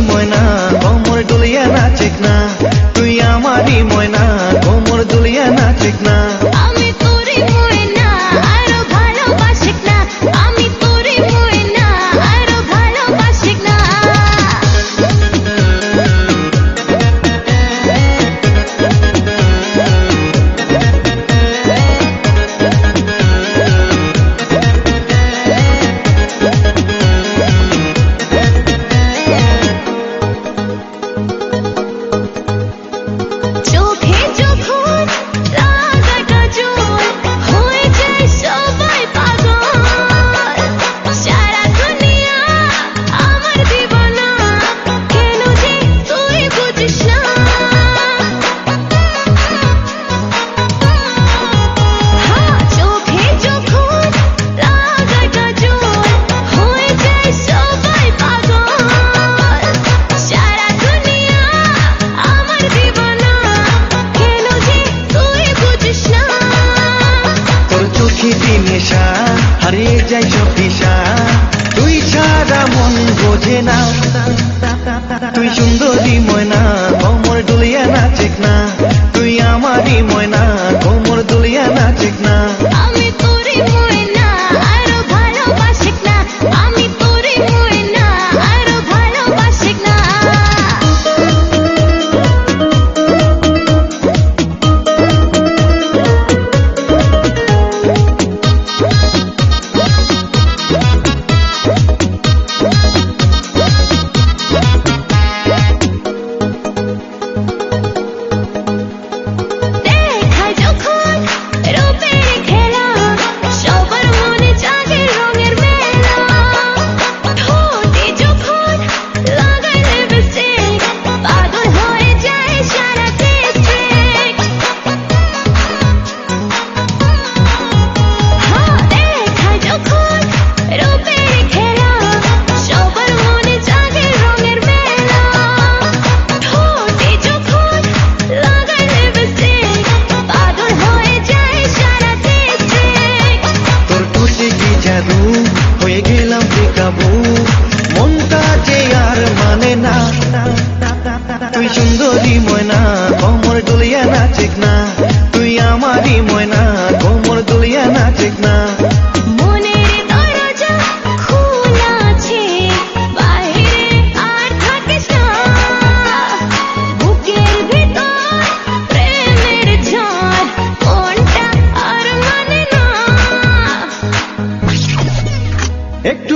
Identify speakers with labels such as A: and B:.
A: ময়না কোমর দুলিয়া নাচিক না, তুই আমারই ময়না কোমর দুলিয়া নাচিক না।
B: আমি তোরে ময়না আরো ভালোবাসিক না, আমি তোরে ময়না আরো ভালোবাসিক না। চোখে যখন লাগাটা জোর হয়ে যায় সবাই পাগল, সারা দুনিয়া আমার দিবানা, কেন যে তুই বুঝিস না। চোখে যখন লাগাটা জোর হয়ে যায় সবাই পাগল, সারা দুনিয়া আমার দিবানা, কেন যে তুই বুঝিস না।
A: তোর চোখে নেশা হারিয়ে যায় সব দিশা, তুই ছাড়া মন বোঝে না। তুই সুন্দরী ময়না কোমর দুলিয়া নাচিক না, তুই আমারই ময়না কোমর দুলিয়া নাচিক না।
B: আমি তোরে ময়না আরো ভালোবাসিক না, আমি তোরে ময়না আরো ভালোবাসিক না। দেখায় যখন রূপের খেলা, সবার মনে জাগে রঙের মেলা। ঠোঁটে যখন লাগাই লিপস্টিক, পাগল হয়ে যায় সারা ডিস্ট্রিক্ট। দেখায় যখন রূপের খেলা, সবার মনে জাগে রঙের মেলা। ঠোঁটে যখন লাগাই লিপস্টিক, পাগল হয়ে যায় সারা ডিস্ট্রিক্ট।
A: তোর ঠোঁটে কি জাদু হয়ে গেলাম বেকাবু, মনটা যে আর মানে না। তুই সুন্দরী ময়না কোমর দুলিয়া নাচিক না, তুই আমারই ময়না কোমর দুলিয়া নাচিক না।
B: মনের দরজা খোলা আছে, বাইরে আর থাকিস না। বুকের ভিতর প্রেমের ঝড়, মনটা আর মানে না।
A: একটু